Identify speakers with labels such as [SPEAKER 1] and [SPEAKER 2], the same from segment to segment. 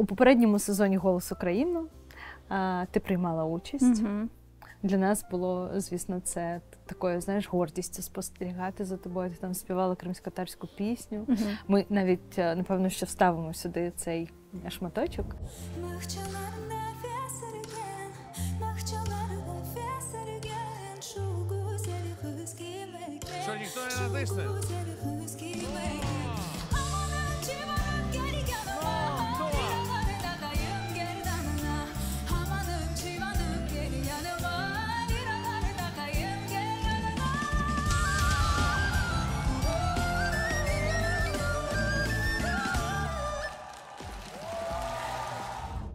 [SPEAKER 1] У попередньому сезоні «Голос України» ти приймала участь. Для нас було, звісно, це такою, знаєш, гордістю спостерігати за тобою. Ти там співала кримськотатарську пісню. Ми навіть, напевно, що вставимо сюди цей шматочок.
[SPEAKER 2] Що, ніхто не натисне?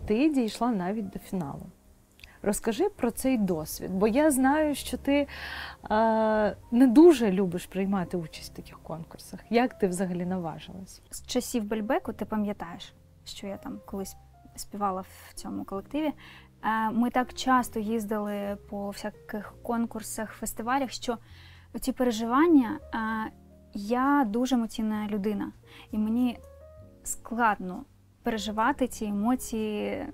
[SPEAKER 1] Ти дійшла навіть до фіналу. Розкажи про цей досвід, бо я знаю, що ти не дуже любиш приймати участь в таких конкурсах. Як ти взагалі наважилась?
[SPEAKER 3] З часів Бельбеку, ти пам'ятаєш, що я там колись співала в цьому колективі, ми так часто їздили по всяких конкурсах, фестивалях, що ці переживання, я дуже емоційна людина, і мені складно переживати ці емоції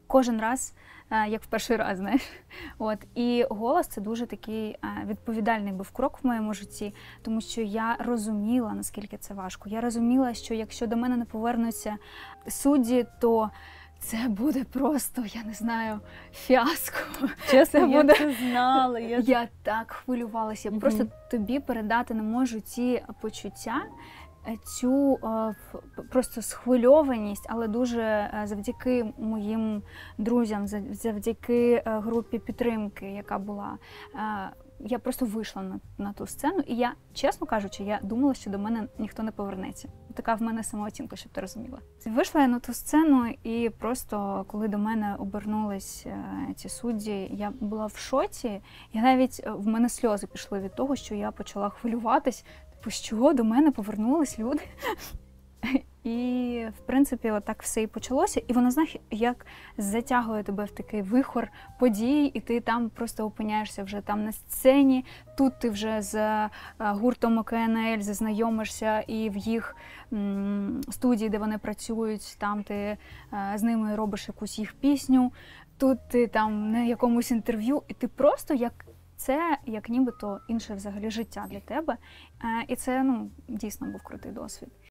[SPEAKER 3] кожен раз, як в перший раз, знаєш. От. І «Голос» – це дуже такий відповідальний був крок в моєму житті, тому що я розуміла, наскільки це важко. Я розуміла, що якщо до мене не повернуться судді, то це буде просто, я не знаю, фіаско.
[SPEAKER 1] Чесно,
[SPEAKER 3] я
[SPEAKER 1] це знала.
[SPEAKER 3] Я так хвилювалася. Я просто тобі передати не можу ці почуття, цю просто схвильованість, але дуже завдяки моїм друзям, завдяки групі підтримки, яка була, я просто вийшла на ту сцену, і я, чесно кажучи, я думала, що до мене ніхто не повернеться. Така в мене самооцінка, щоб ти розуміла. Вийшла я на ту сцену, і просто, коли до мене обернулись ці судді, я була в шоці, і навіть в мене сльози пішли від того, що я почала хвилюватись, що до мене повернулись люди. І, в принципі, отак все і почалося. І воно, знаєш, як затягує тебе в такий вихор подій, і ти там просто опиняєшся вже там на сцені. Тут ти вже з гуртом ОКНЛ зазнайомишся і в їх студії, де вони працюють, там ти з ними робиш якусь їх пісню. Тут ти там на якомусь інтерв'ю, і ти просто це як нібито інше взагалі життя для тебе. І це, дійсно був крутий досвід.